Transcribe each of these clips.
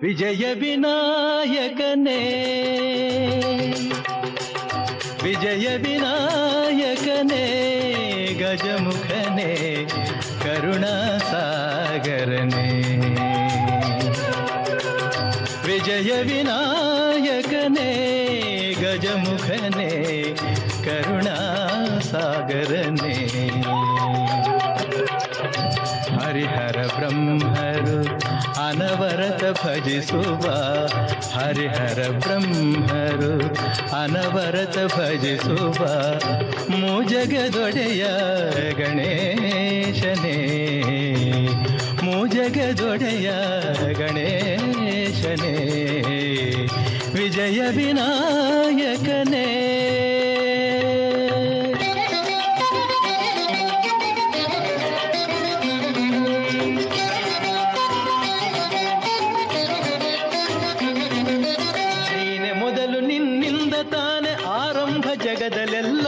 ವಿಜಯ ವಿನಾಯಕನೇ ವಿಜಯ ವಿನಾಯಕನೇ ಗಜಮುಖನೇ ಕರುಣಾಸಾಗರನೇ ವಿಜಯ ವಿನಾಯಕನೇ ಗಜಮುಖನೇ ಕರುಣಾಸಾಗರನೇ ಹರಿಹರ ಬ್ರಹ್ಮರು ಅನವರತ ಭಜಿಸುವ ಹರಿಹರ ಬ್ರಹ್ಮರು ಅನವರತ ಭಜಿಸುವ ಮೂಜಗದೊಡೆಯ ಗಣೇಶನೇ ಮೂಜಗದೊಡೆಯ ಗಣೇಶನೇ ವಿಜಯ ವಿನಾಯಕನೇ ಜಗದಲ್ಲೆಲ್ಲ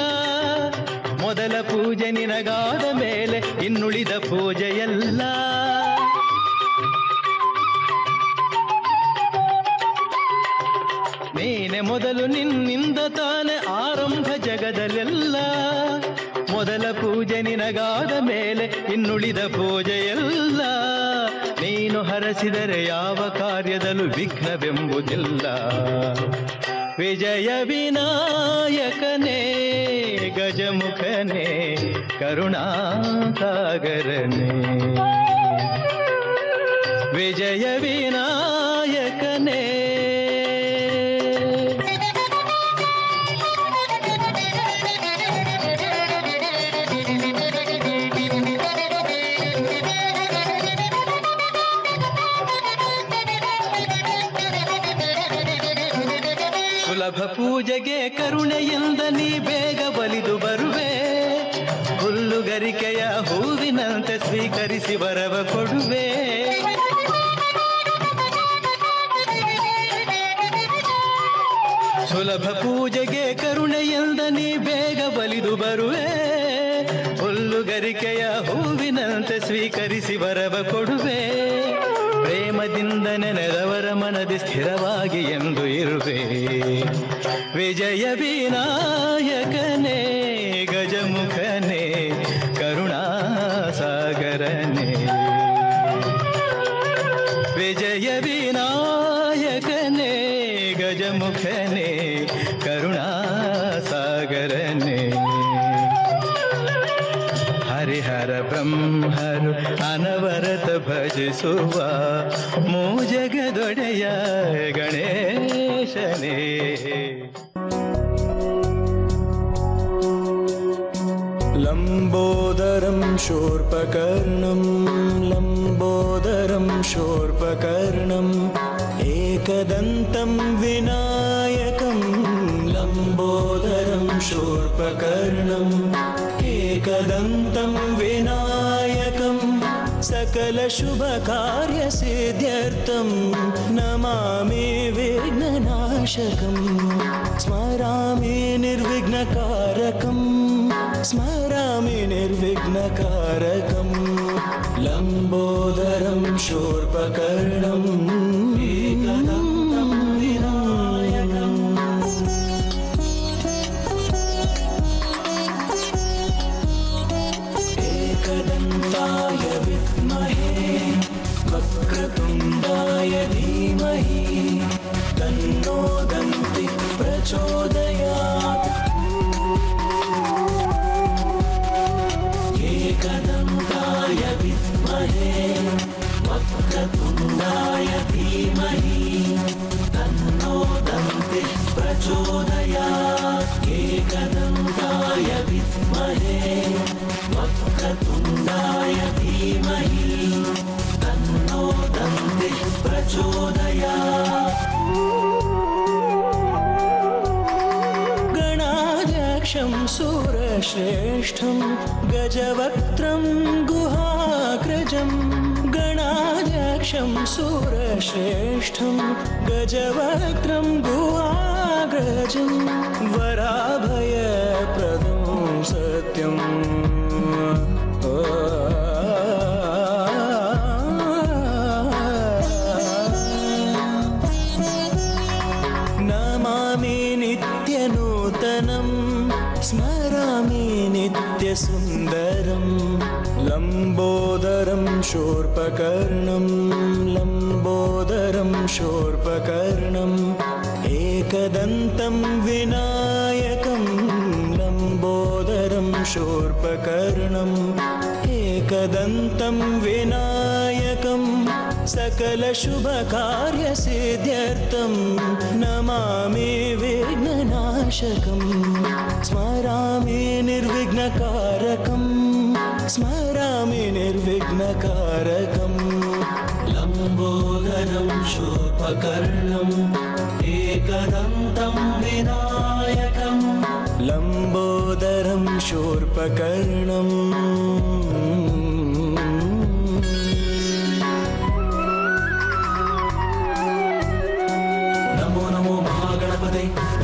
ಮೊದಲ ಪೂಜೆ ನಿನಗಾದ ಮೇಲೆ ಇನ್ನುಳಿದ ಪೂಜೆಯಲ್ಲ ನೀನೆ ಮೊದಲು ನಿನ್ನಿಂದ ತಾನೆ ಆರಂಭ ಜಗದಲ್ಲೆಲ್ಲ ಮೊದಲ ಪೂಜೆ ನಿನಗಾದ ಮೇಲೆ ಇನ್ನುಳಿದ ಪೂಜೆಯಲ್ಲ ನೀನು ಹರಸಿದರೆ ಯಾವ ಕಾರ್ಯದಲ್ಲೂ ವಿಘ್ನವೆಂಬುದಿಲ್ಲ ವಿಜಯ ವಿನಾಯಕನೇ ಗಜಮುಖನೇ ಕರುಣಾಸಾಗರನೇ ವಿಜಯ ವಿನಾಯಕನೇ ಸುಲಭ ಪೂಜೆಗೆ ಕರುಣೆಯಿಂದ ನೀ ಬೇಗ ಬಲಿದು ಬರುವೆ ಹುಲ್ಲುಗರಿಕೆಯ ಹೂವಿನಂತೆ ಸ್ವೀಕರಿಸಿ ವರವ ಕೊಡುವೆ ಸುಲಭ ಪೂಜೆಗೆ ಕರುಣೆಯಿಂದ ನೀ ಬೇಗ ಬಲಿದು ಬರುವೆ ಹುಲ್ಲುಗರಿಕೆಯ ಹೂವಿನಂತೆ ಸ್ವೀಕರಿಸಿ ವರವ ಕೊಡುವೆ ಪ್ರೇಮದಿಂದ ನೆನೆದವರ ಮನದಿ ಸ್ಥಿರವಾಗಿ ಎಂದು ಇರುವೆ ವಿಜಯ ವಿನಾಯಕನೇ ಗಜಮುಖನೇ ಕರುಣಾಸಾಗರನೇ ವಿಜಯ ವಿನಾಯಕನೇ ಗಜಮುಖನೇ ಕರುಣಾಸಾಗರನೇ ಹರಿಹರ ಬ್ರಹ್ಮರು ಅನವರತ ಭಜಿಸುವ ಮೂಜಗದೊಡೆಯ ಗಣೇಶನೇ ಲಂಬೋದರಂ ಶೂರ್ಪಕರ್ಣಂ ಲಂಬೋದರಂ ಶೂರ್ಪಕರ್ಣಂ ಏಕದಂತಂ ವಿನಾಯಕಂ ಲಂಬೋದರಂ ಶೂರ್ಪಕರ್ಣಂ ಏಕದಂತಂ ವಿನಾಯಕಂ ಸಕಲ ಶುಭ ಕಾರ್ಯ ಸಿದ್ಧ್ಯರ್ಥಂ ನಮಾಮಿ ವಿಘ್ನನಾಶಕಂ ಸ್ಮರಾಮಿ ನಿರ್ವಿಘ್ನಕಾರಕಂ ಸ್ಮರಾಮಿ ನಿರ್ವಿಘ್ನಕಾರಕಂ ಲಂಬೋದರಂ ಶೂರ್ಪಕರ್ಣಂ ಏಕದಂತಂ ವಿನಾಯಕಂ एकदन्ताय विद्महे वक्रतुण्डाय धीमहि तन्नो दन्ति प्रचोदयात् एकदन्ताय विद्महे वक्रतुण्डाय धीमहि तन्नो दन्ति प्रचोदयात् एकदन्ताय विद्महे वक्रतुण्डाय धीमहि तन्नो दन्तिः प्रचोदयात् गणाध्यक्षं सुरश्रेष्ठं गजवक्त्रं गुहाग्रजं गणाध्यक्षं सुरश्रेष्ठं गजवक्त्रं गुहाग्रजं वराभयप्रदं सत्यं स्मरामि नित्यसुन्दरं लम्बोदरं शूर्पकर्णं लम्बोदरं शूर्पकर्णम् एकदन्तं विनायकं लम्बोदरं शूर्पकर्णम् एकदन्तं विनायकं सकलशुभकार्यसिद्ध्यर्थं नमामि विघ्ननाशकं स्मरामि निर्विघ्नकारकं स्मरामि निर्विघ्नकारकं लम्बोदरं शूर्पकर्णम् एकदन्तं विनायकं लम्बोदरं शूर्पकर्णम्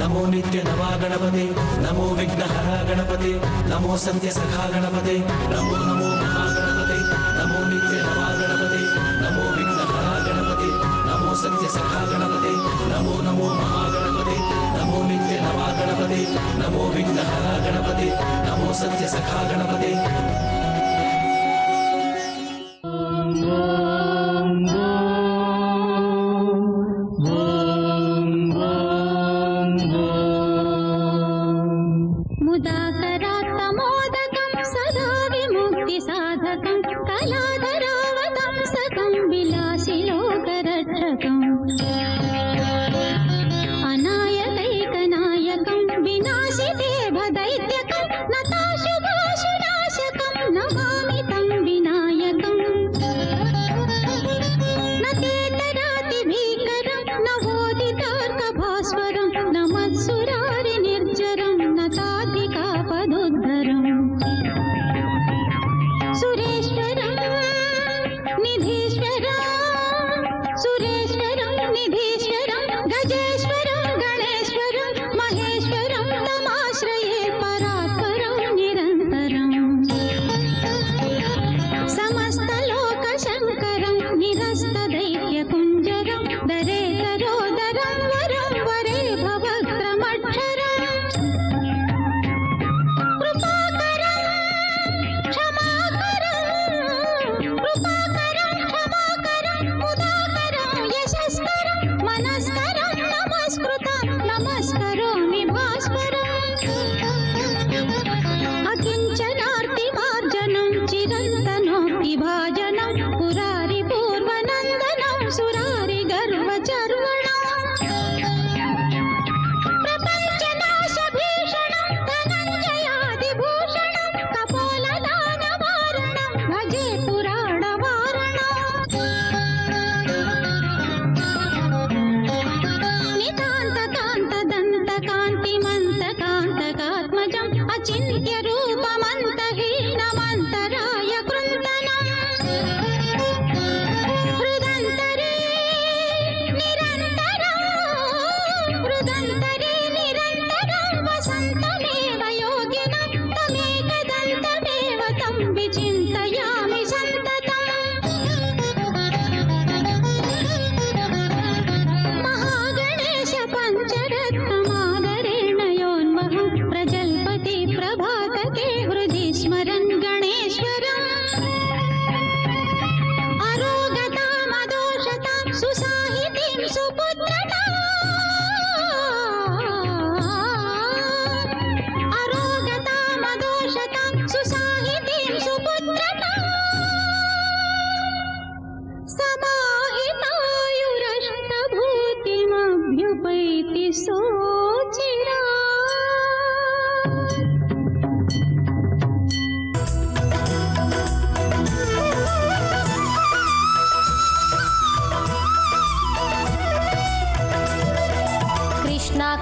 नमो नित्य नवा गणपते नमो विघ्नहरा गणपते नमो सत्यसखा गणपते नमो नमो महागणपते नमो नित्य नवा गणपते नमो विघ्नहरा गणपते नमो सत्यसखा गणपते नमो नमो महागणपते नमो नित्य नवा गणपते नमो विघ्नहरा गणपते नमो सत्यसखा गणपते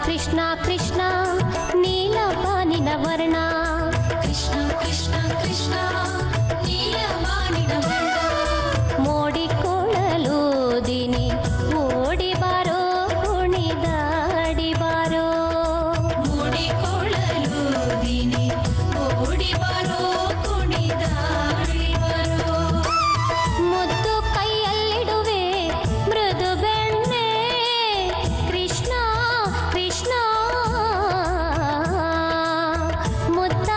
कृष्ण कृष्ण नीलवानिन वर्ण कृष्ण कृष्ण कृष्ण नीलवानिन वर्ण मोडी कोळलू दिनी ओडी बारो कुणिदाडी बारो मोडी कोळलू दिनी ओडी बारो कुणिदाडी बारो मुद्दु ಕೈಯಲ್ಲಿಡುವೆ ಮೃದು ಬೆಣ್ಣೆ ಕೃಷ್ಣ ಕೃಷ್ಣ ಮುದ್ದ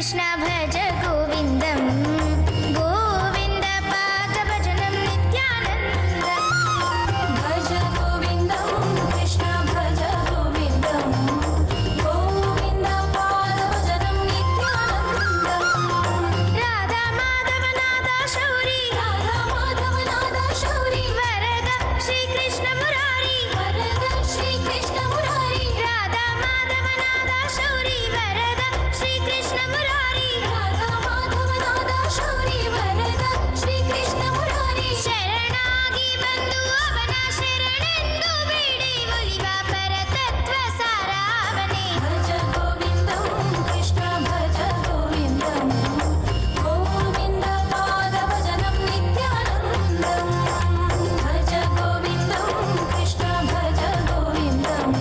कृष्ण भज गोविन्दं गोविन्द पादभजनं नित्यानन्दं भज गोविन्दं कृष्ण भज गोविन्दं गोविन्द पादभजनं नित्यानन्दं राधा माधव नादा शौरी वरद श्री कृष्ण मुरारी राधा माधव नादा शौरी वरद श्री कृष्ण मुरारी शरणाಗಿ ಬಂದು ಅವನ ಶರಣೆಂದು ಬೇಡಿ ಒಲಿವ ಪರತತ್ವ ಸಾರ ಅವನೇ ಭಜ ಗೋವಿಂದಂ ಕೃಷ್ಣ ಭಜ ಗೋವಿಂದಂ ಗೋವಿಂದ ಪಾದ ಭಜನಂ ನಿತ್ಯಾನಂದಂ ಭಜ ಗೋವಿಂದಂ ಕೃಷ್ಣ ಭಜ ಗೋವಿಂದಂ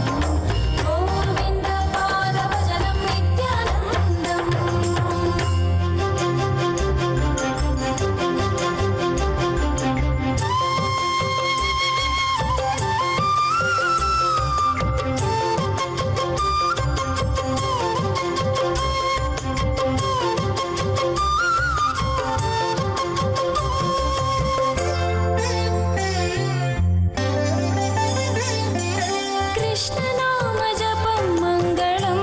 ಗೋವಿಂದ ಪಾದ ಭಜನಂ ನಿತ್ಯಾನಂದಂ कृष्णनाम जपं मङ्गलम्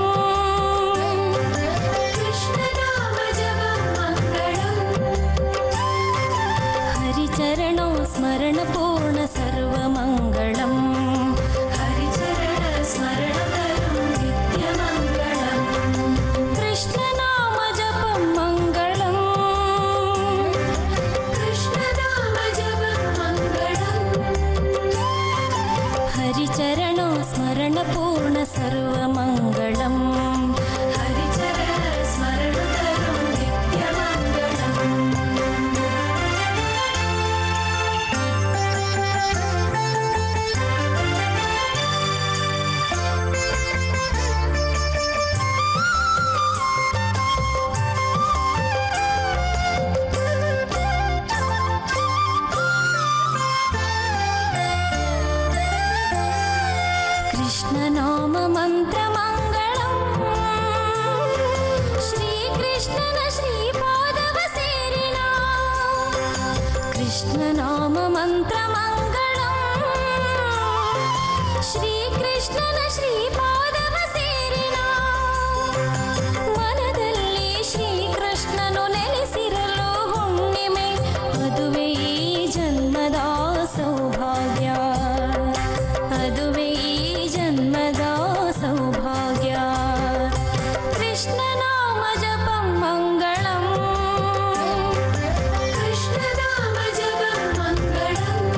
कृष्णनाम जपं मङ्गलम् हरिचरणो स्मरणपूर्ण सर्वमङ्गलम् हरिचरण स्मरणकरं नित्यमङ्गलम् कृष्णनाम जपं मङ्गलम् कृष्णनाम जपं मङ्गलम् हरिचरणो स्मरणपूर्ण सर्वमङ्गलम् हरिचरण स्मरणकरं नित्यमङ्गलम् कृष्णनाम मन्त्रमङ्गलम् श्रीकृष्णन श्रीपादव सेरिना कृष्णनाम मन्त्रमङ्गलम् श्रीकृष्णन श्रीपादव सेरिना मनದಲ್ಲಿ ಶ್ರೀಕೃಷ್ಣನು ನೆಲೆಸಿರಲು ಹುಣ್ಣಿಮೆ ಅದುವೇ ಈ ಜನ್ಮದ ಸೌಭಾಗ್ಯ ಅದುವೇ ಈ ಜನ್ಮದ ಸೌಭಾಗ್ಯ कृष्णनाम जपं मङ्गलम् कृष्णनाम जपं मङ्गलम्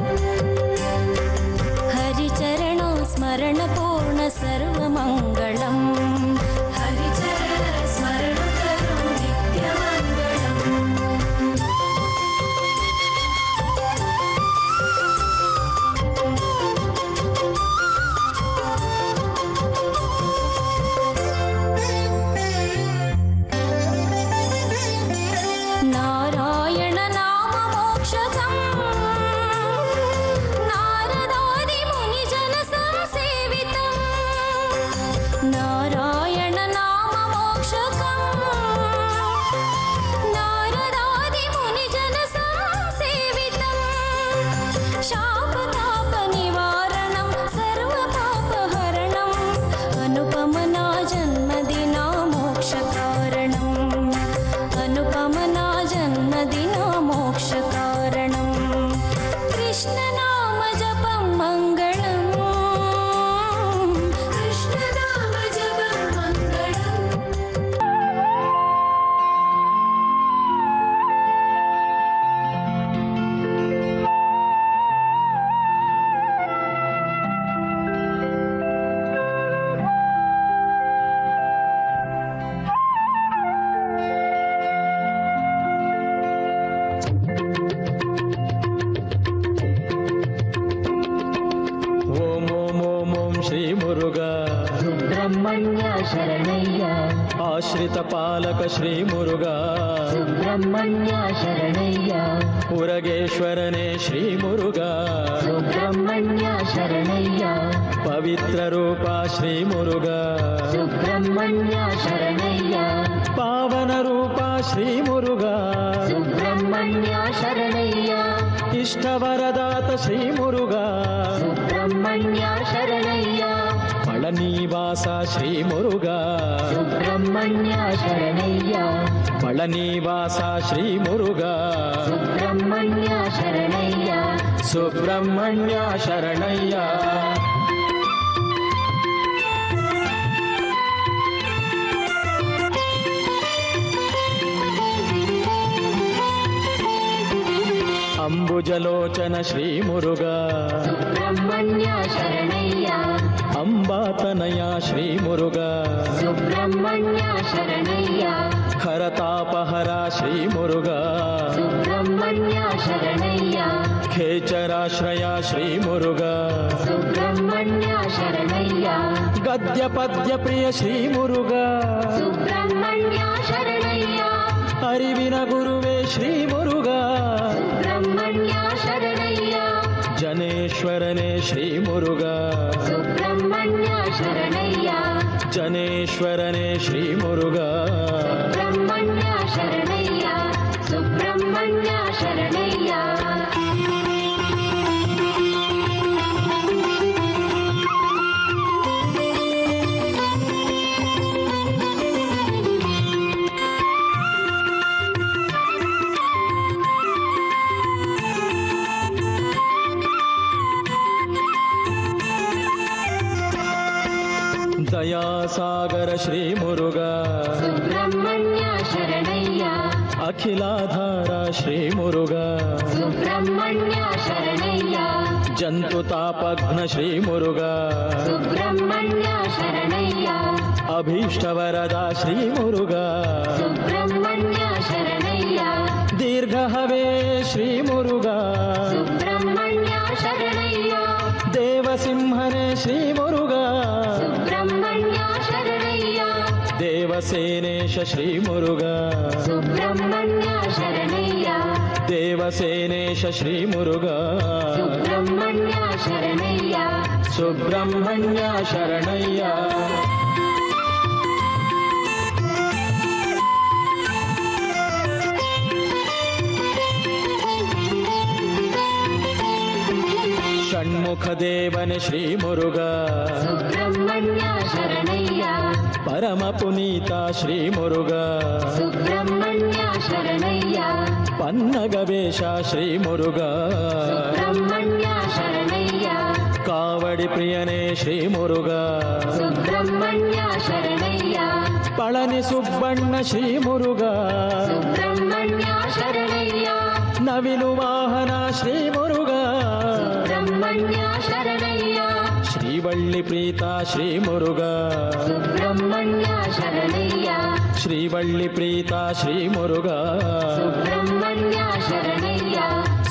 हरिचरणो स्मरणपूर्ण सर्वमङ्गलम् हरिचरण स्मरणकरं नित्यमङ्गलम् नारायण नाम मोक्षकम् नारदादि मुनिजन संसेवितम् नारायण नाम मोक्षकम् नारदादि मुनिजन संसेवितम् शापताप निवारणं सर्वपापहरणम् अनुपमना जन्मदिना मोक्षकारणम् अनुपमना जन्मदिना मोक्षकारणम् कृष्णनाम जपं मङ्गलम् कृष्णनाम जपं मङ्गलम् ಓಂ ಓಂ ಓಂ ಓಂ ಶ್ರೀ ಮುರುಘಾ ಸುಬ್ರಹ್ಮಣ್ಯ ಶರಣಯ್ಯ ಆಶ್ರಿತ ಪಾಲಕ ಶ್ರೀ ಮುರುಘಾ ಸುಬ್ರಹ್ಮಣ್ಯ ಶರಣಯ್ಯ ಉರಗೇಶ್ವರನೇ ಶ್ರೀ ಮುರುಘಾ ಸುಬ್ರಹ್ಮಣ್ಯ ಶರಣಯ್ಯ ಪವಿತ್ರ ರೂಪ ಶ್ರೀ ಮುರುಘಾ ಸುಬ್ರಹ್ಮಣ್ಯ ಶರಣಯ್ಯ ಪಾವನ ರೂಪ ಶ್ರೀ ಮುರುಘ ಸುಬ್ರಹ್ಮಣ್ಯ ಶರಣಯ್ಯ ಇಷ್ಟವರದಾತ ಶ್ರೀ ಮುರುಘ ಸುಬ್ರಹ್ಮಣ್ಯ ಶರಣಯ್ಯ ಪಳನಿವಾಸ ಶ್ರೀ ಮುರುಘ ಸುಬ್ರಹ್ಮಣ್ಯ ಶರಣಯ್ಯ ಪಳನಿವಾಸ ಶ್ರೀ ಮುರುಘ ಸುಬ್ರಹ್ಮಣ್ಯ ಶರಣಯ್ಯ ಸುಬ್ರಹ್ಮಣ್ಯ ಶರಣಯ್ಯ ಅಂಬುಜಲೋಚನ ಶ್ರೀ ಮುರುಘ ಸುಬ್ರಹ್ಮಣ್ಯ ಶರಣಯ್ಯ ಅಂಬಾತನಯ ಶ್ರೀ ಮುರುಘ ಸುಬ್ರಹ್ಮಣ್ಯ ಶರಣಯ್ಯ ಖರತಾಪಹರ ಶ್ರೀ ಮುರುಘ ಸುಬ್ರಹ್ಮಣ್ಯ ಶರಣಯ್ಯ ಖೇಚರಾಶ್ರಯ ಶ್ರೀ ಮುರುಘ ಸುಬ್ರಹ್ಮಣ್ಯ ಶರಣಯ್ಯ ಗದ್ಯ ಪದ್ಯ ಪ್ರಿಯ ಶ್ರೀ ಮುರುಘ ಸುಬ್ರಹ್ಮಣ್ಯ ಶರಣಯ್ಯ ಅರಿವಿನ ಗುರುವೇ ಶ್ರೀ ಮುರುಘ ಸುಬ್ರಹ್ಮಣ್ಯ ಶರಣಯ್ಯ ಜನೇಶ್ವರನೇ ಶ್ರೀ ಮುರುಘ ಸುಬ್ರಹ್ಮಣ್ಯ ಶರಣಯ್ಯ ಜನೇಶ್ವರನೇ ಶ್ರೀ ಮುರುಘ ಸುಬ್ರಹ್ಮಣ್ಯ ಶರಣಯ್ಯ ಸುಬ್ರಹ್ಮಣ್ಯ ಶರಣಯ್ಯ ದಯಾಸಾಗರ ಶ್ರೀ ಮುರುಘ ಸುಬ್ರಹ್ಮಣ್ಯ ಶರಣಯ್ಯ ಅಖಿಲಾಧಾರ ಶ್ರೀ ಮುರುಘ ಸುಬ್ರಹ್ಮಣ್ಯ ಶರಣಯ್ಯ ಜಂತುತಾಪಘ್ನ ಶ್ರೀ ಮುರುಘ ಸುಬ್ರಹ್ಮಣ್ಯ ಶರಣಯ್ಯ ಅಭೀಷ್ಟವರದ ಶ್ರೀ ಮುರುಘ ಸುಬ್ರಹ್ಮಣ್ಯ ಶರಣಯ್ಯ ದೀರ್ಘಹವೇ ಶ್ರೀ ಮುರುಘ ಸುಬ್ರಹ್ಮಣ್ಯ ಶರಣಯ್ಯ ದೇವಸಿಂಹನೇ ಶ್ರೀ ಮುರುಘ ಸುಬ್ರಹ್ಮಣ್ಯ ಶರಣಯ್ಯ ದೇವಸೇನೇಶ ಶ್ರೀ ಮುರುಘ ಸುಬ್ರಹ್ಮಣ್ಯ ಶರಣಯ್ಯ ದೇವಸೇನೇಶ ಶ್ರೀ ಮುರುಘ ಸುಬ್ರಹ್ಮಣ್ಯ ಶರಣಯ್ಯ ಸುಬ್ರಹ್ಮಣ್ಯ ಶರಣಯ್ಯ ಷಣ್ಮುಖ ದೇವನೇ ಶ್ರೀ ಮುರುಘ ಸುಬ್ರಹ್ಮಣ್ಯ ಶರಣಯ್ಯ ಪರಮ ಪುನೀತ ಶ್ರೀ ಮುರುಘ ಸುಬ್ರಹ್ಮಣ್ಯ ಶರಣಯ್ಯ ಪನ್ನಗವೇಶ ಶ್ರೀ ಮುರುಘ ಸುಬ್ರಹ್ಮಣ್ಯ ಶರಣಯ್ಯ ಕಾವಡಿ ಪ್ರಿಯನೇ ಶ್ರೀ ಮುರುಘ ಸುಬ್ರಹ್ಮಣ್ಯ ಶರಣಯ್ಯ ಪಳನಿ ಸುಬ್ಬಣ್ಣ ಶ್ರೀ ಮುರುಘ ಸುಬ್ರಹ್ಮಣ್ಯ ಶರಣಯ್ಯ ನವಿಲು ವಾಹನ ಶ್ರೀ ಮುರುಘ ಸುಬ್ರಹ್ಮಣ್ಯ ಶರಣಯ್ಯ ಶ್ರೀವಳ್ಳಿ ಪ್ರೀತ ಶ್ರೀ ಮುರುಘ ಸುಬ್ರಹ್ಮಣ್ಯ ಶರಣಯ್ಯ ಶ್ರೀವಳ್ಳಿ ಪ್ರೀತ ಶ್ರೀ ಮುರುಘ ಸುಬ್ರಹ್ಮಣ್ಯ ಶರಣಯ್ಯ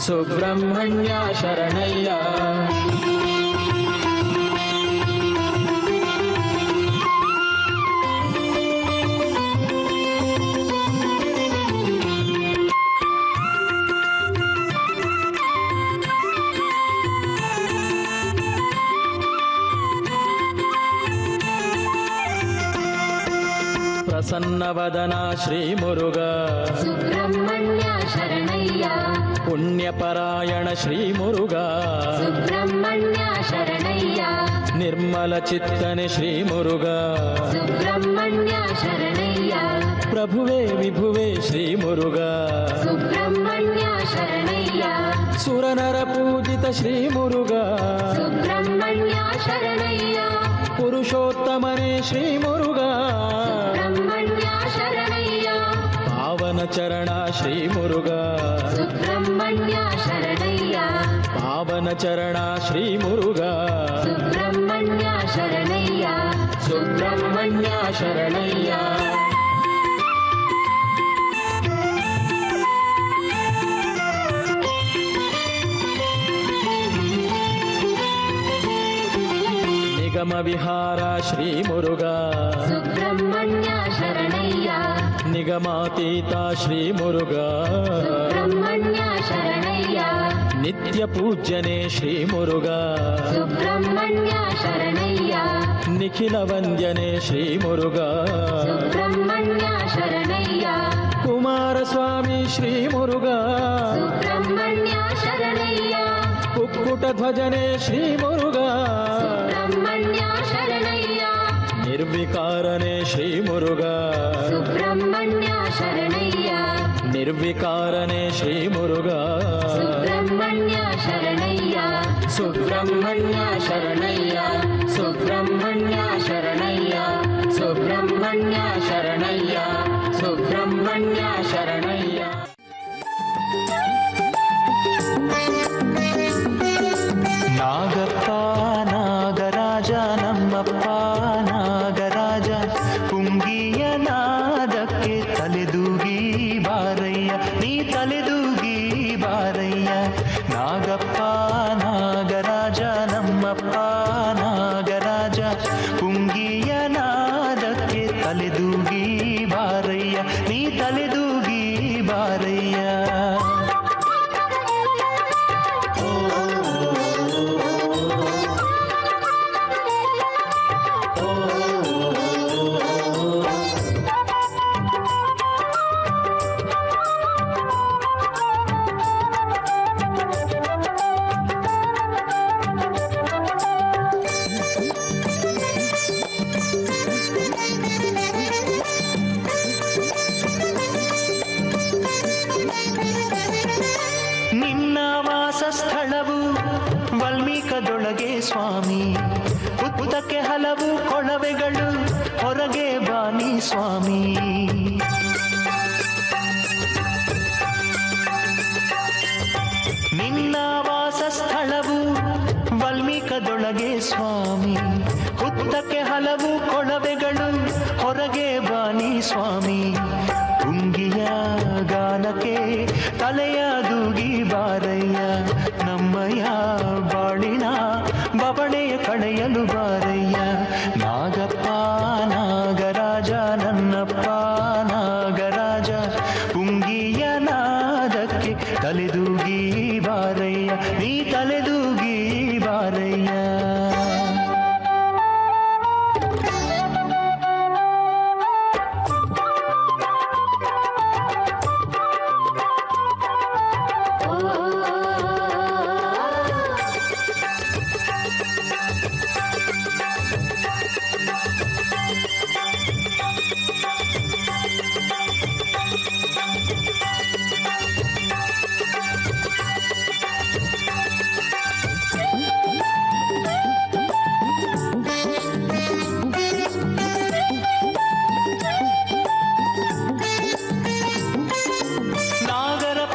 ಸುಬ್ರಹ್ಮಣ್ಯ ಶರಣಯ್ಯ ಪ್ರಸನ್ನವದನ ಶ್ರೀ ಮುರುಘ ಸುಬ್ರಹ್ಮಣ್ಯ ಶರಣಯ್ಯ ಪುಣ್ಯಪರಾಯಣ ಶ್ರೀ ಮುರುಘ ಸುಬ್ರಹ್ಮಣ್ಯ ಶರಣಯ್ಯ ನಿರ್ಮಲ ಚಿತ್ತನೆ ಶ್ರೀ ಮುರುಘ ಸುಬ್ರಹ್ಮಣ್ಯ ಶರಣಯ್ಯ ಪ್ರಭುವೇ ವಿಭುವೇ ಶ್ರೀ ಮುರುಘ ಸುಬ್ರಹ್ಮಣ್ಯ ಶರಣಯ್ಯ ಸುರನರ ಪೂಜಿತ ಶ್ರೀ ಮುರುಘ ಸುಬ್ರಹ್ಮಣ್ಯ ಶರಣಯ್ಯ ಪುರುಷೋತ್ತಮನೇ ಶ್ರೀ ಮುರುಘ ಸುಬ್ರಹ್ಮಣ್ಯ ಶರಣಯ್ಯ ಪಾವನ ಚರಣ ಶ್ರೀ ಮುರುಘ ಸುಬ್ರಹ್ಮಣ್ಯ ಶರಣಯ್ಯ ಪಾವನ ಚರಣ ಶ್ರೀ ಮುರುಘ ಸುಬ್ರಹ್ಮಣ್ಯ ಶರಣಯ್ಯ ಸುಬ್ರಹ್ಮಣ್ಯ ಶರಣಯ್ಯ ನಿಗಮ ವಿಹಾರ ಶ್ರೀ ಮುರುಘ ಸುಬ್ರಹ್ಮಣ್ಯ ಶರಣಯ್ಯ ನಿಗಮಾತೀತ ಶ್ರೀ ಮುರುಘ ಸುಬ್ರಹ್ಮಣ್ಯ ಶರಣಯ್ಯ ನಿತ್ಯ ಪೂಜ್ಯನೇ ಶ್ರೀ ಮುರುಘ ಸುಬ್ರಹ್ಮಣ್ಯ ಶರಣಯ್ಯ ನಿಖಿಲ ವಂದ್ಯನೇ ಶ್ರೀ ಮುರುಘ ಸುಬ್ರಹ್ಮಣ್ಯ ಶರಣಯ್ಯ ಕುಮಾರ ಕುಮಾರಸ್ವಾಮಿ ಶ್ರೀ ಮುರುಘ ಸುಬ್ರಹ್ಮಣ್ಯ ಶರಣಯ್ಯ ಕುಕ್ಕುಟ ಧ್ವಜನೇ ಶ್ರೀ ಮುರುಘ ಸುಬ್ರಹ್ಮಣ್ಯ ಶರಣಯ್ಯ ನಿರ್ವಿಕಾರನೇ ಶ್ರೀ ಮುರುಘ ಸುಬ್ರಹ್ಮಣ್ಯ ಶರಣಯ್ಯ ನಿರ್ವಿಕಾರನೇ ಶ್ರೀ ಮುರುಘ ಸುಬ್ರಹ್ಮಣ್ಯ ಶರಣಯ್ಯ ಸುಬ್ರಹ್ಮಣ್ಯ ಶರಣಯ್ಯ ಸುಬ್ರಹ್ಮಣ್ಯ ಶರಣಯ್ಯ ಸುಬ್ರಹ್ಮಣ್ಯ ಶರಣಯ್ಯ ಸುಬ್ರಹ್ಮಣ್ಯ ಶರಣಯ್ಯ. ನಾಗಪ್ಪ ನಾಗರಾಜ ನಮ್ಮಪ್ಪ ನಾಗರಾಜ ಪುಂಗಿಯ ನಾದಕ್ಕೆ ತಲೆದೂಗಿ ಬಾರಯ್ಯ ನೀ ತಲೆದೂಗಿ ಬಾರಯ್ಯ. ನಾಗಪ್ಪ ನಾಗರಾಜ ನಮ್ಮಪ್ಪ ನಾಗರಾಜ ಪುಂಗಿಯ ನಾದಕ್ಕೆ ತಲೆದೂಗಿ ಬಾರಯ್ಯ ನೀ ತಲೆದೂಗಿ ಬಾರಯ್ಯ. ಸ್ಥಳವು ವಾಲ್ಮೀಕದೊಳಗೆ ಸ್ವಾಮಿ ಹುತ್ತಕ್ಕೆ ಹಲವು ಕೊಳವೆಗಳು ಹೊರಗೆ ಬಾನಿ ಸ್ವಾಮಿ. ನಿನ್ನ ವಾಸ ಸ್ಥಳವು ವಾಲ್ಮೀಕದೊಳಗೆ ಸ್ವಾಮಿ ಹುತ್ತಕ್ಕೆ ಹಲವು ಕೊಳವೆಗಳು ಹೊರಗೆ ಬಾನಿ ಸ್ವಾಮಿ. ತುಂಗಿಯ ಗಾನಕ್ಕೆ ತಲೆಯ ದೂಗಿ ಬಾರಯ್ಯ ನಮ್ಮಯ್ಯ ಬಾಳಿನ ಬವಣೆಯ ಕಳೆಯಲು ಬಾರಯ್ಯ. ನಾಗಪ್ಪ ನಾಗರಾಜ ನನ್ನಪ್ಪ ನಾಗರಾಜ ಪುಂಗಿಯ ನಾದಕ್ಕೆ ತಲೆದೂಗಿ ಬಾರಯ್ಯ ನೀ ತಲೆದೂಗಿ ಬಾರಯ್ಯ.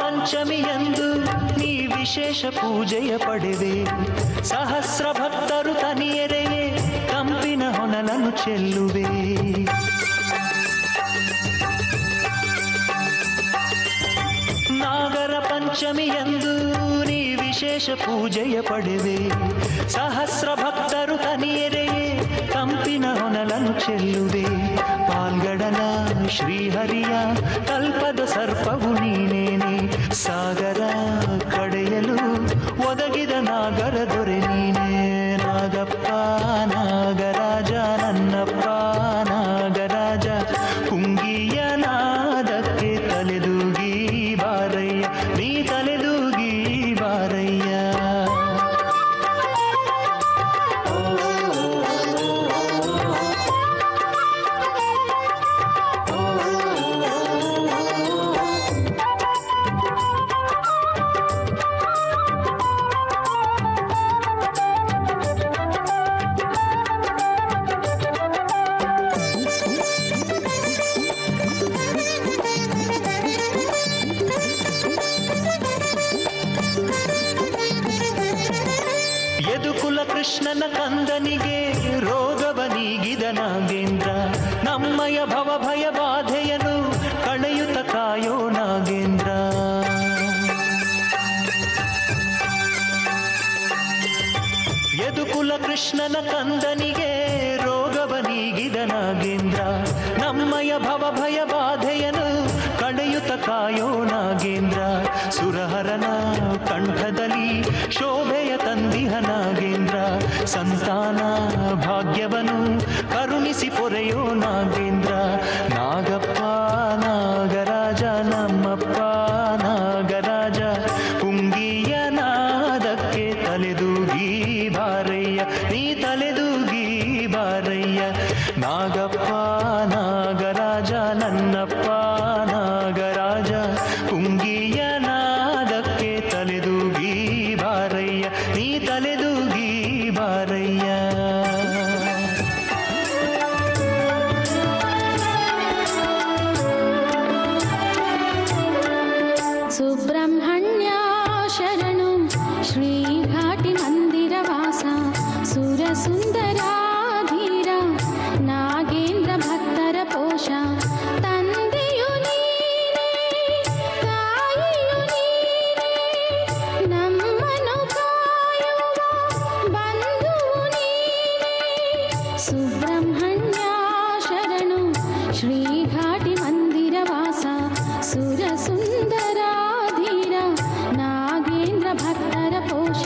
ಪಂಚಮಿಯಂದು ನೀ ವಿಶೇಷ ಪೂಜೆಯ ಪಡೆವೆ ಸಹಸ್ರ ಭಕ್ತರು ತನಿಯರೆಯೇ ಕಂಪಿನ ಹೊನಲನ್ನು ಚೆಲ್ಲುವೆ. ನಾಗರ ಪಂಚಮಿಯಂದು ನೀ ವಿಶೇಷ ಪೂಜೆಯ ಪಡೆವೆ ಸಹಸ್ರ ಭಕ್ತರು ತನಿಯರೆಯೇ ಕಂಪಿನ ಹೊನಲನ್ನು ಚೆಲ್ಲುವೆ. ಪಾಲ್ಗಡಲ ಶ್ರೀಹರಿಯ ಕಲ್ಪದ ಸರ್ಪವು ನೀನೇನೆ ಸಾಗರ ಕಡೆಯಲು ಒದಗಿದ ನಾಗರ ದೊರೆ ನೀನೇ. ನಾಗಪ್ಪ ನಾಗರಾಜ ನನ್ನಪ್ಪ ನಾಗರಾಜ ಪುಂಗಿಯ ನಾದಕ್ಕೆ ತಲೆದೂಗಿ ಬಾರಯ್ಯ ನೀ ತಲೆದೂಗಿ ಬಾರಯ್ಯ. ಯದುಕುಲ ಕೃಷ್ಣನ ಕಂದನಿಗೆ ರೋಗವ ನೀಗಿದ ನಾಗೇಂದ್ರ ನಮ್ಮಯ ಭವ ಭಯ ಬಾಧೆಯನು ಕಳೆಯುತ್ತ ಕಾಯೋ ನಾಗೇಂದ್ರ. ಯದುಕುಲ ಕೃಷ್ಣನ ಕಂದನಿಗೆ ರೋಗವ ನೀಗಿದ ನಾಗೇಂದ್ರ ನಮ್ಮಯ ಭವ ಭಯ ಬಾಧೆಯನು ಕಳೆಯುತ್ತ ಕಾಯೋ ನಾಗೇಂದ್ರ. ಸುರಹರನ ಕಂಠದಲ್ಲಿ ಶೋಭೆಯ ತಂದಿಹ ನಾಗೇಂದ್ರ ಸಂತಾನ ಭಾಗ್ಯವನು ಕರುಣಿಸಿ ಪೊರೆಯೋ ನಾಗೇಂದ್ರ. ನಾಗಪ್ಪ ನಾಗರಾಜ ನಮ್ಮಪ್ಪ ನಾಗರಾಜ ಪುಂಗಿಯ ನಾದಕ್ಕೆ ತಲೆದೂಗಿ ಬಾರಯ್ಯ ನೀ ತಲೆದೂಗಿ ಬಾರಯ್ಯ ನಾಗಪ್ಪ ನಾಗರಾಜ ನನ್ನಪ್ಪ ನಾಗರಾಜ ಪುಂಗಿಯ ನಾದಕ್ಕೆ ತಲೆದೂಗಿ ಬಾರಯ್ಯ ನೀ ತಲೆದೂಗಿ ಬಾರಯ್ಯ ಸುಬ್ರಹ್ಮಣ್ಯ ಶರಣು ಶ್ರೀ ಘಾಟಿ ಮಂದಿರ ವಾಸ ಸುರ ಸುಂದರಾಧೀರ ನಾಗೇಂದ್ರ ಭಕ್ತರ ಪೋಷ ತಂದೆಯು ನೀನೇ ತಾಯಿಯು ನೀನೇ ನಮ್ಮನು ಕಾಯುವ ಬಂಧುವು ನೀನೇ ಸುಬ್ರಹ್ಮಣ್ಯ ಶರಣು ಶ್ರೀ ಘಾಟಿ ಮಂದಿರ ವಾಸ ಸುರ ಸುಂದರಾಧೀರ ನಾಗೇಂದ್ರ ಭಕ್ತರ ಪೋಷ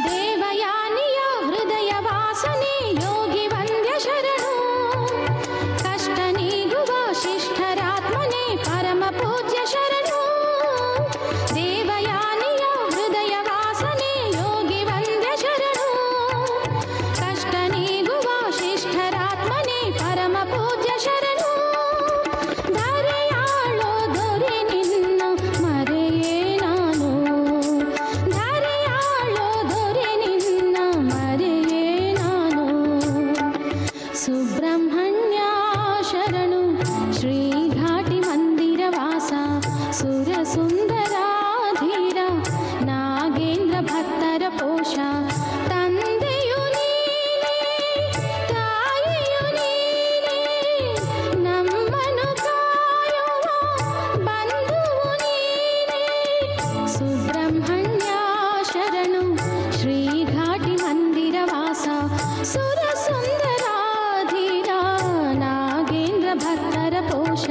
ದೇವಯಾನಿಯ ಹೃದಯ ವಾಸನೆ ಯೋಗಿ ವಂದ್ಯ ಶರಣು ಕಷ್ಟ ನೀಗುವ ಶಿಷ್ಠರಾತ್ಮನೆ ಪರಮ ಪೂಜ್ಯ ಶರಣು ದೇವಯಾನಿಯ ಹೃದಯ ವಾಸನೆ ಯೋಗಿ ವಂದ್ಯ ಶರಣು ಕಷ್ಟ ನೀಗುವ ಶಿಷ್ಠರಾತ್ಮನೆ ಪರಮ ಪೂಜ್ಯ ಶರಣು ಧರೆಯಾಳೋ ದೊರೆ ನಿನ್ನ ಮರೆಯೇ ನಾನು ಧರೆಯಾಳೋ ದೊರೆ ನಿನ್ನ ಮರೆಯೇ ನಾನು ಸುಬ್ರಹ್ಮಣ್ಯ ಶರಣು ಶ್ರೀ ಘಾಟಿ ಮಂದಿರ ವಾಸ ಸುರ ಸುಂದರಾಧೀರ ನಾಗೇಂದ್ರ ಭಕ್ತರ ಪೋಷ ತಂದೆಯು ನೀನೇ ತಾಯಿಯು ನೀನೇ ನಮ್ಮನು ಕಾಯುವ ಬಂಧುವು ನೀನೇ ಸುಬ್ರಹ್ಮಣ್ಯ ಶರಣು ಶ್ರೀ ಘಾಟಿ ಮಂದಿರ ವಾಸ ಸುರ ಸುಂದರಾಧೀರ ನಾಗೇಂದ್ರ ಭಕ್ತರ ಪೋಷ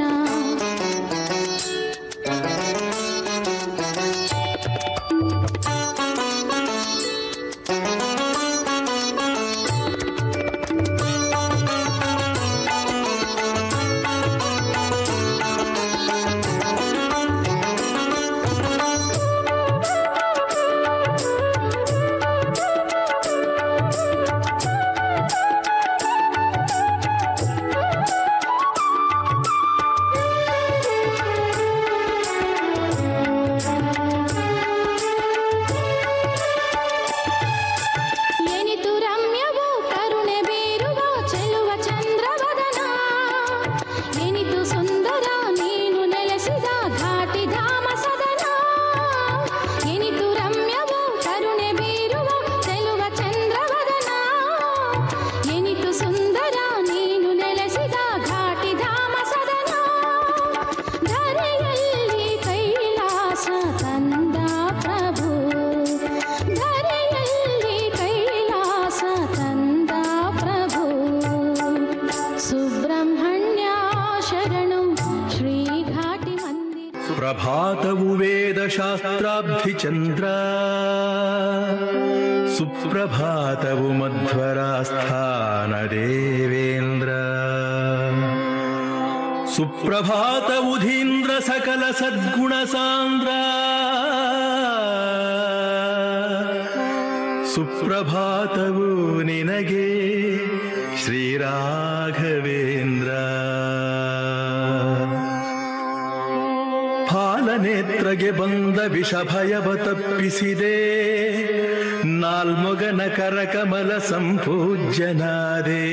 ಎನಿತು ರಮ್ಯವೋ ಕರುಣೆ ಬೀರುವ ಚೆಲುವ ಚಂದ್ರವದನ ಎನಿತು ಸುಂದರ ನೀನು ನೆಲೆಸಿದ ಘಾಟಿ ಧಾಮ ಸದನ ಎನಿತು ರಮ್ಯವೋ ಕರುಣೆ ಬೀರುವ ಚೆಲುವ ಚಂದ್ರವದನ ಎನಿತು ಸುಂದರ ನೀನು ನೆಲೆಸಿದ ಘಾಟಿ ಧಾಮ ಸದನ ಧರೆಯಲ್ಲಿ ಕೈಲಾಸ ತಂದ ಪ್ರಭು ಧರೆಯಲ್ಲಿ ಕೈಲಾಸ ತಂದ ಪ್ರಭು ಸುಬ್ರಹ್ಮಣ್ಯ ಶರಣು ಶ್ರೀ ಘಾಟಿ ಮಂದಿರ ಪ್ರಭಾತವು ವೇದಶಾಸ್ತ್ರಾಬ್ಧಿ ಚಂದ್ರ ಸುಪ್ರಭಾತವು ಮಧ್ವರಾಸ್ಥಾನ ದೇವೇಂದ್ರ ಸುಪ್ರಭಾತವು ಧೀಂದ್ರ ಸಕಲ ಸದ್ಗುಣ ಸಾಂದ್ರ ಸುಪ್ರಭಾತವು ನಿನಗೆ ಶ್ರೀರಾಘವೇಂದ್ರ ಫಾಲನೇತ್ರಗೆ ಬಂದ ವಿಷಭಯವ ತಪ್ಪಿಸಿದೆ ನಾಲ್ಮೊಗನ ಕರಕಮಲ ಸಂಪೂಜ್ಯನಾದೆ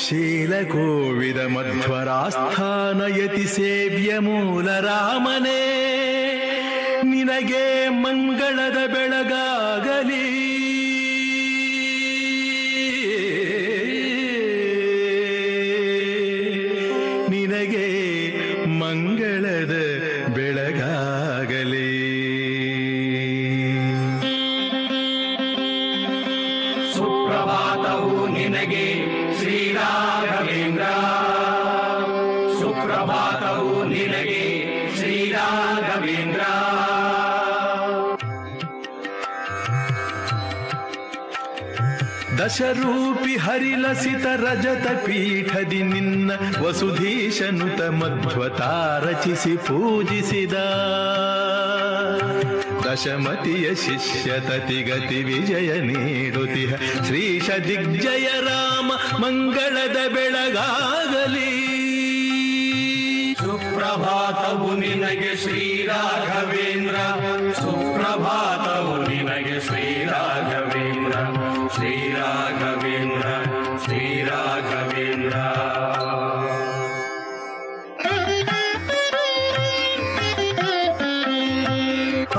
ಶೀಲಕೋವಿದ ಮಧ್ವರಾಸ್ಥಾನ ಯತಿ ಸೇವ್ಯ ಮೂಲ ರಾಮನೇ ನಿನಗೆ ಮಂಗಳದ ಬೆಳಗಾಗಲಿ ಸುಪ್ರಭಾತವು ನಿನಗೆ ಶ್ರೀ ರಾಘವೇಂದ್ರ ಸುಪ್ರಭಾತವು ನಿನಗೆ ಶ್ರೀ ರಾಘವೇಂದ್ರ ದಶರೂಪಿ ಹರಿಲಸಿತ ರಜತ ಪೀಠದಿ ನಿನ್ನ ವಸುಧೀಶನುತ ಮಧ್ವತಾ ರಚಿಸಿ ಪೂಜಿಸಿದ ದಶಮತಿಯ ಶಿಷ್ಯ ತತಿಗತಿ ವಿಜಯ ನೀಡುತ್ತಿಹ ಶ್ರೀಶ ದಿಗ್ಜಯ ರಾಮ ಮಂಗಳದ ಬೆಳಗಾಗಲಿ ಸುಪ್ರಭಾತವು ನಿನಗೆ ಶ್ರೀ ರಾಘವೇಂದ್ರ ಸುಪ್ರಭಾತವು ನಿನಗೆ ಶ್ರೀ ರಾಘವೇಂದ್ರ ಶ್ರೀ ರಾಘವೇಂದ್ರ ಶ್ರೀ ರಾಘವೇಂದ್ರ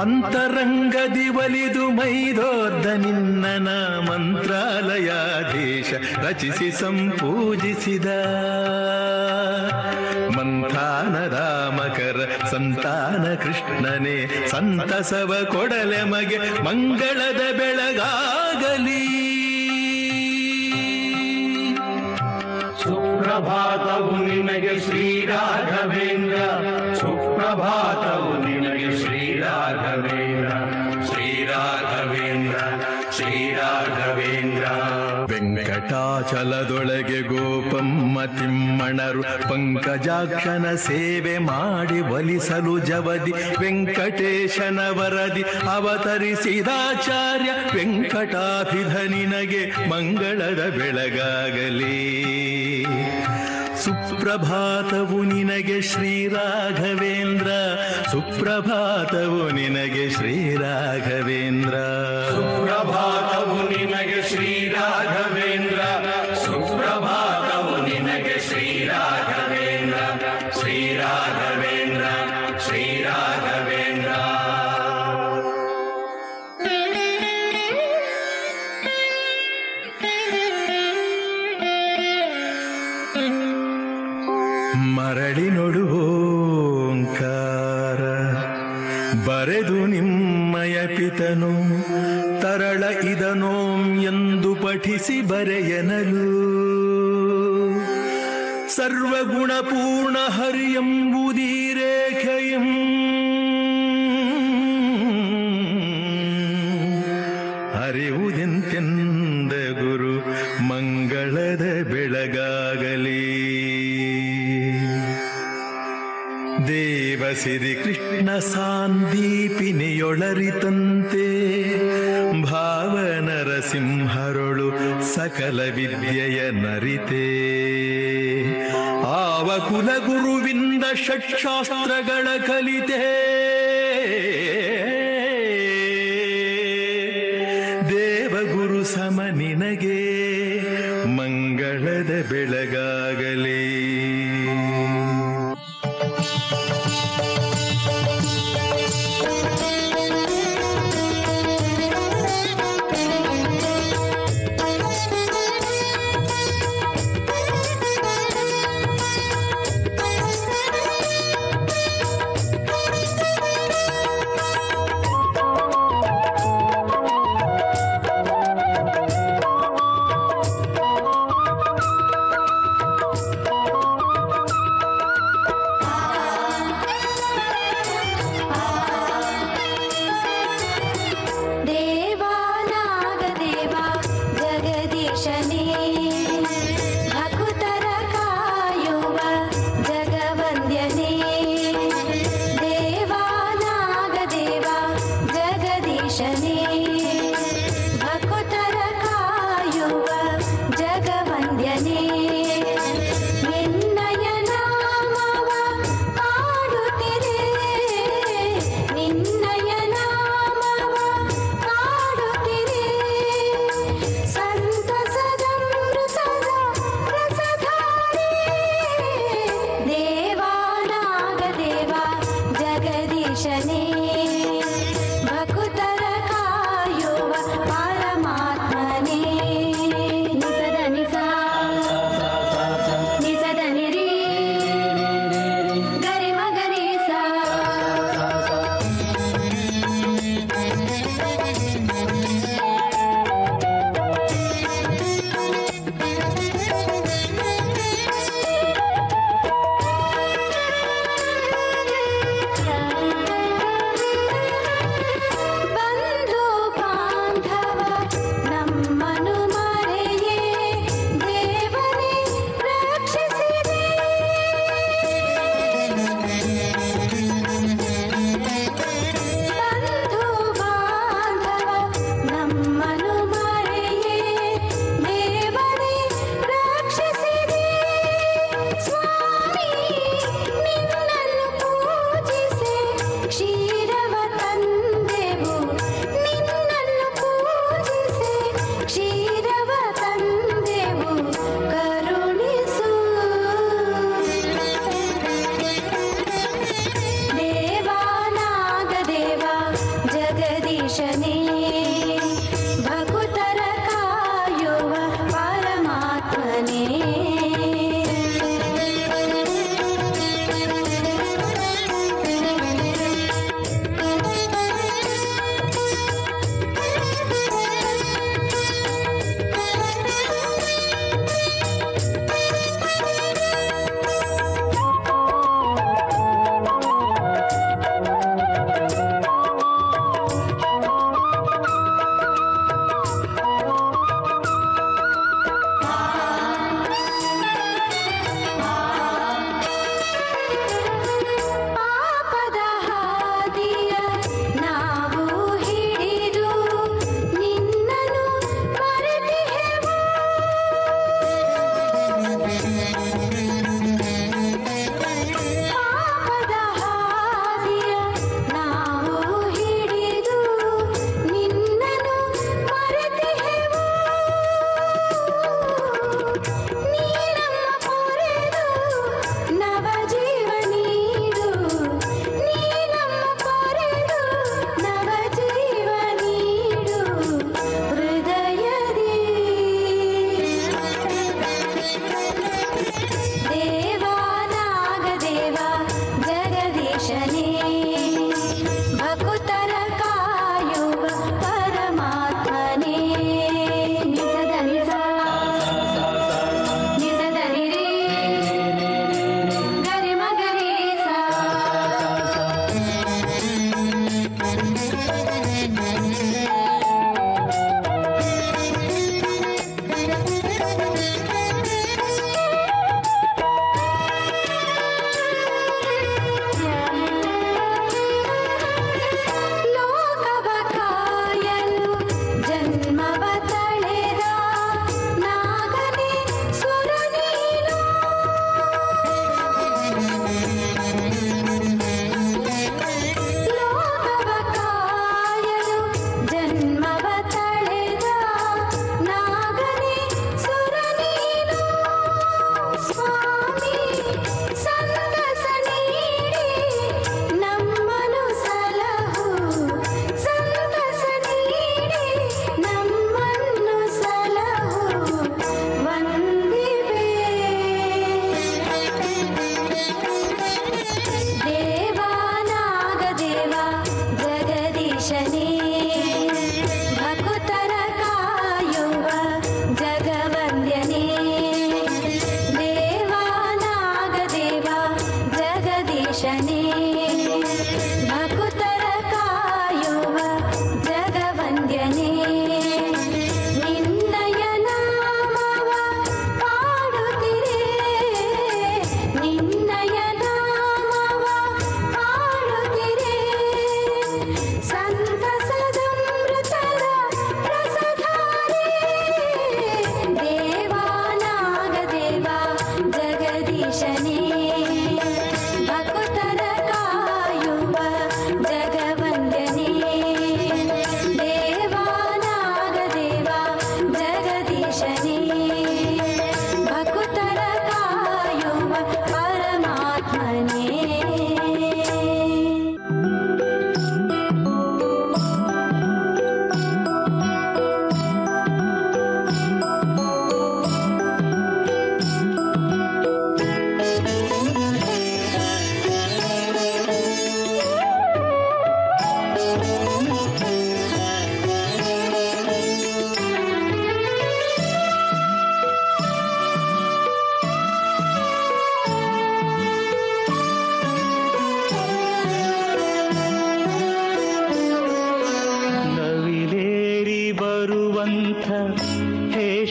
ಅಂತರಂಗದಿ ಒಲಿದು ಮೈದೋರ್ಧ ನಿನ್ನನ ಮಂತ್ರಾಲಯಾಧೀಶ ರಚಿಸಿ ಸಂಪೂಜಿಸಿದ ಮಂಥಾನದ ಮಕರ ಸಂತಾನ ಕೃಷ್ಣನೇ ಸಂತಸವ ಕೊಡಲೆ ಮಗೆ ಮಂಗಳದ ಬೆಳಗಾಗಲಿ ಸುಪ್ರಭಾತವು ನಿನಗೆ ಶ್ರೀ ರಾಘವೇಂದ್ರ ಸುಪ್ರಭಾತವು ನಿನಗೆ ಶ್ರೀ ರಾಘವೇಂದ್ರ ಶ್ರೀ ರಾಘವೇಂದ್ರ ಶ್ರೀ ರಾಘವೇಂದ್ರ ವೆಂಕಟಾಚಲದೊಳಗೆ ಗೋಪಮ್ಮ ತಿಮ್ಮಣರು ಪಂಕಜಾಕ್ಷನ ಸೇವೆ ಮಾಡಿ ಒಲಿಸಲು ಜವದಿ ವೆಂಕಟೇಶನ ವರದಿ ಅವತರಿಸಿದಾಚಾರ್ಯ ವೆಂಕಟಾಭಿಧ ನಿನಗೆ ಮಂಗಳದ ಬೆಳಗಾಗಲಿ ಸುಪ್ರಭಾತವು ನಿನಗೆ ಶ್ರೀ ರಾಘವೇಂದ್ರ ಸುಪ್ರಭಾತವು ನಿನಗೆ ಶ್ರೀ ರಾಘವೇಂದ್ರ ಸುಪ್ರಭಾತವು ನಿನಗೆ ಶ್ರೀ ರಾಘವೇಂದ್ರ ಸುಪ್ರಭಾತವು ನಿನಗೆ ಶ್ರೀ ರಾಘವೇಂದ್ರ ಶ್ರೀ ರಾಘವೇಂದ್ರ ಶ್ರೀ ರಾಘವೇಂದ್ರ ಮರಳಿ ನೋಡುವೋಂಕಾರ ಬರೆದು ನಿಮ್ಮಯ ಪಿತನು ತರಳ ಇದನೋಂ ಎಂದು ಪಠಿಸಿ ಬರೆಯನಲು ಸರ್ವಗುಣಪೂರ್ಣ ಹರಿಯಂಬುದೀ ರೇಖೆಯಂ ಅರಿವುದೆಂತೆಂದ ಗುರು ಮಂಗಳದ ಬೆಳಗಾಗಲಿ ದೇವಸಿರಿ ಕೃಷ್ಣ ಸಾಂದೀಪಿನಿಯೊಳರಿತಂತೆ ಭಾವನರಸಿಂಹರೊಳು ಸಕಲ ವಿದ್ಯೆಯ ನರಿತೆ ಆವ ಕುಲಗುರುವಿಂದ ಷಟ್ಶಾಸ್ತ್ರಗಳ ಕಲಿತೆ ದೇವಗುರು ಸಮ ನಿನಗೆ ಮಂಗಳದ ಬೆಳಗಾಗಲಿ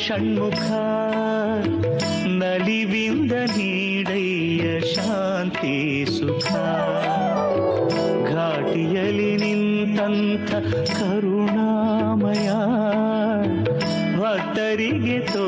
ಷಣ್ಮುಖ ನಲಿವಿಂದ ನೀಡಯ್ಯ ಶಾಂತಿ ಸುಖ ಘಾಟಿಯಲ್ಲಿ ನಿಂತಂಥ ಕರುಣಾಮಯ ಭಕ್ತರಿಗೆ ತೋ